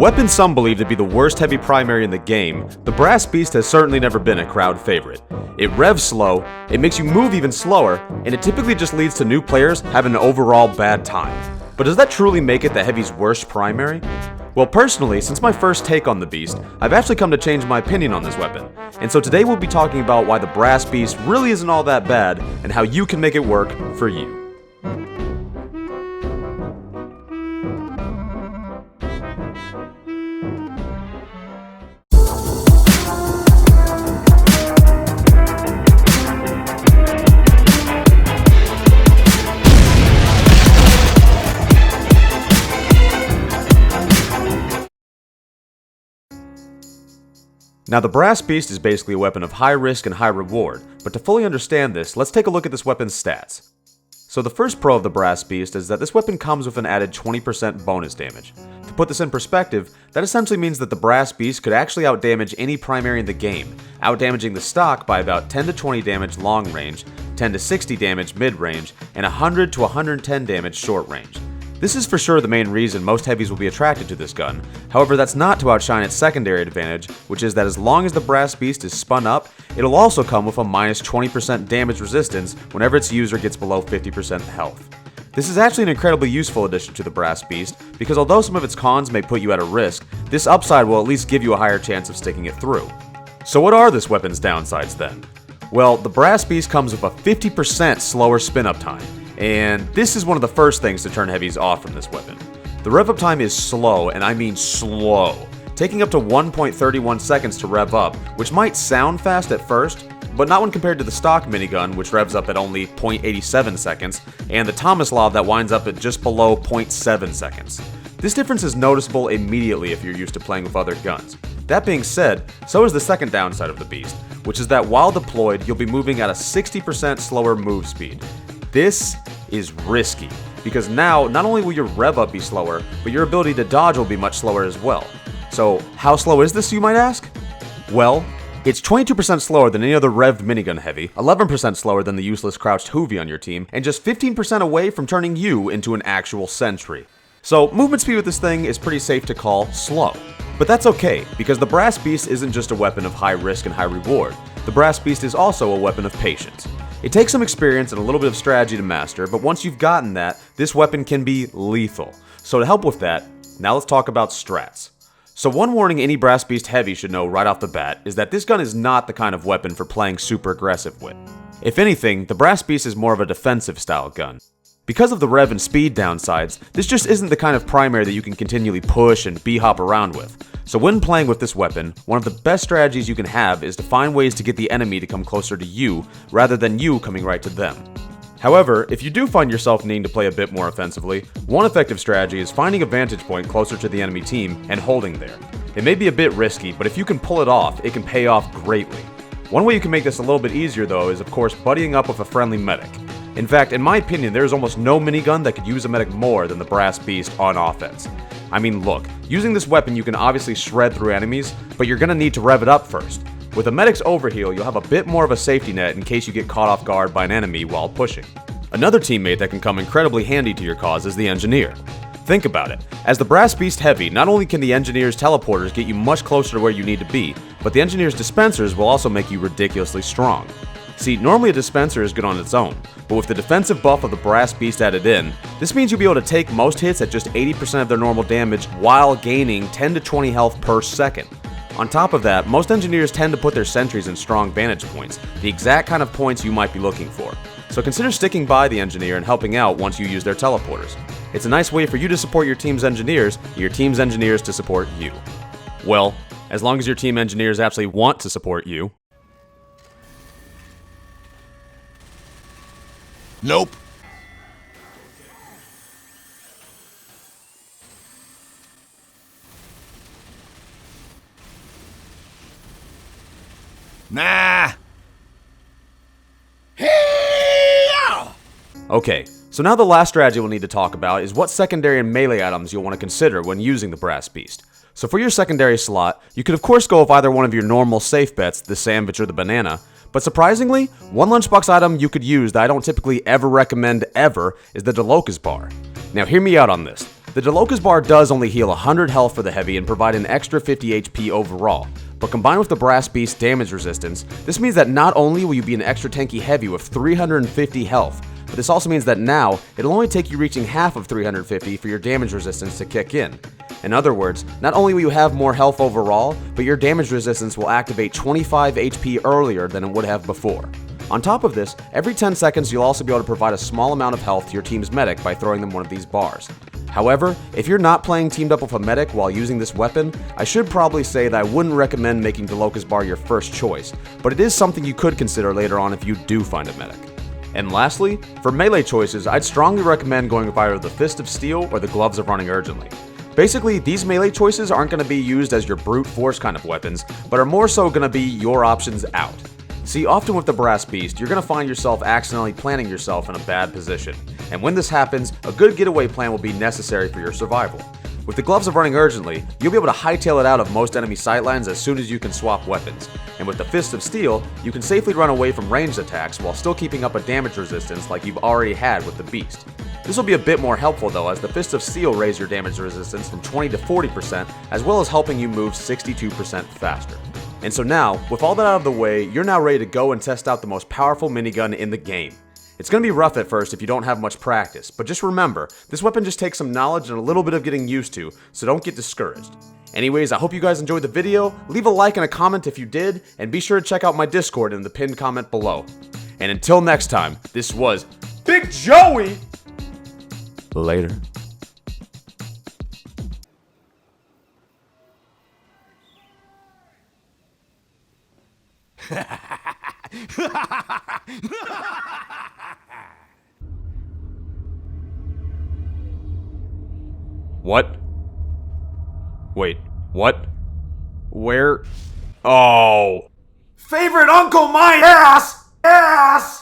weapon some believe to be the worst heavy primary in the game, the Brass Beast has certainly never been a crowd favorite. It revs slow, it makes you move even slower, and it typically just leads to new players having an overall bad time. But does that truly make it the Heavy's worst primary? Well, personally, since my first take on the Beast, I've actually come to change my opinion on this weapon. And so today we'll be talking about why the Brass Beast really isn't all that bad, and how you can make it work for you. Now, the Brass Beast is basically a weapon of high risk and high reward, but to fully understand this, let's take a look at this weapon's stats. So the first pro of the Brass Beast is that this weapon comes with an added 20% bonus damage. To put this in perspective, that essentially means that the Brass Beast could actually outdamage any primary in the game, outdamaging the stock by about 10 to 20 damage long range, 10 to 60 damage mid range, and 100 to 110 damage short range. This is for sure the main reason most heavies will be attracted to this gun. However, that's not to outshine its secondary advantage, which is that as long as the Brass Beast is spun up, it'll also come with a minus 20% damage resistance whenever its user gets below 50% health. This is actually an incredibly useful addition to the Brass Beast, because although some of its cons may put you at a risk, this upside will at least give you a higher chance of sticking it through. So what are this weapon's downsides then? Well, the Brass Beast comes with a 50% slower spin-up time. And this is one of the first things to turn heavies off from this weapon. The rev up time is slow, and I mean slow, taking up to 1.31 seconds to rev up, which might sound fast at first, but not when compared to the stock minigun, which revs up at only 0.87 seconds, and the Tomislav that winds up at just below 0.7 seconds. This difference is noticeable immediately if you're used to playing with other guns. That being said, so is the second downside of the Beast, which is that while deployed, you'll be moving at a 60% slower move speed. This is risky, because now not only will your rev up be slower, but your ability to dodge will be much slower as well. So how slow is this, you might ask? Well, it's 22% slower than any other revved minigun heavy, 11% slower than the useless crouched hoovy on your team, and just 15% away from turning you into an actual sentry. So movement speed with this thing is pretty safe to call slow. But that's okay, because the Brass Beast isn't just a weapon of high risk and high reward. The Brass Beast is also a weapon of patience. It takes some experience and a little bit of strategy to master, but once you've gotten that, this weapon can be lethal. So to help with that, now let's talk about strats. So one warning any Brass Beast heavy should know right off the bat is that this gun is not the kind of weapon for playing super aggressive with. If anything, the Brass Beast is more of a defensive style gun. Because of the rev and speed downsides, this just isn't the kind of primary that you can continually push and b-hop around with. So when playing with this weapon, one of the best strategies you can have is to find ways to get the enemy to come closer to you, rather than you coming right to them. However, if you do find yourself needing to play a bit more offensively, one effective strategy is finding a vantage point closer to the enemy team and holding there. It may be a bit risky, but if you can pull it off, it can pay off greatly. One way you can make this a little bit easier though is of course buddying up with a friendly medic. In fact, in my opinion, there is almost no minigun that could use a medic more than the Brass Beast on offense. I mean, look, using this weapon you can obviously shred through enemies, but you're gonna need to rev it up first. With a medic's overheal, you'll have a bit more of a safety net in case you get caught off guard by an enemy while pushing. Another teammate that can come incredibly handy to your cause is the engineer. Think about it. As the Brass Beast heavy, not only can the engineer's teleporters get you much closer to where you need to be, but the engineer's dispensers will also make you ridiculously strong. See, normally a dispenser is good on its own, but with the defensive buff of the Brass Beast added in, this means you'll be able to take most hits at just 80% of their normal damage while gaining 10 to 20 health per second. On top of that, most engineers tend to put their sentries in strong vantage points, the exact kind of points you might be looking for. So consider sticking by the engineer and helping out once you use their teleporters. It's a nice way for you to support your team's engineers, and your team's engineers to support you. Well, as long as your team engineers actually want to support you. Nope. Nah. Hey-ya! Okay, so now the last strategy we'll need to talk about is what secondary and melee items you'll want to consider when using the Brass Beast. So for your secondary slot, you could of course go with either one of your normal safe bets, the sandwich or the banana, but surprisingly, one lunchbox item you could use that I don't typically ever recommend ever is the DeLocas bar. Now hear me out on this. The DeLocus bar does only heal 100 health for the heavy and provide an extra 50 HP overall, but combined with the Brass Beast damage resistance, this means that not only will you be an extra tanky heavy with 350 health, but this also means that now, it'll only take you reaching half of 350 for your damage resistance to kick in. In other words, not only will you have more health overall, but your damage resistance will activate 25 HP earlier than it would have before. On top of this, every 10 seconds you'll also be able to provide a small amount of health to your team's medic by throwing them one of these bars. However, if you're not playing teamed up with a medic while using this weapon, I should probably say that I wouldn't recommend making DeLocus bar your first choice, but it is something you could consider later on if you do find a medic. And lastly, for melee choices, I'd strongly recommend going with either the Fist of Steel or the Gloves of Running Urgently. Basically, these melee choices aren't going to be used as your brute force kind of weapons, but are more so going to be your options out. See, often with the Brass Beast, you're going to find yourself accidentally planting yourself in a bad position, and when this happens, a good getaway plan will be necessary for your survival. With the Gloves of Running Urgently, you'll be able to hightail it out of most enemy sightlines as soon as you can swap weapons, and with the Fist of Steel, you can safely run away from ranged attacks while still keeping up a damage resistance like you've already had with the Beast. This will be a bit more helpful though, as the Fist of Steel raises your damage resistance from 20 to 40%, as well as helping you move 62% faster. And so now, with all that out of the way, you're now ready to go and test out the most powerful minigun in the game. It's going to be rough at first if you don't have much practice, but just remember, this weapon just takes some knowledge and a little bit of getting used to, so don't get discouraged. Anyways, I hope you guys enjoyed the video, leave a like and a comment if you did, and be sure to check out my Discord in the pinned comment below. And until next time, this was Big Joey! Later. What? Wait, what? Where? Oh. Favorite uncle, my ass! Ass!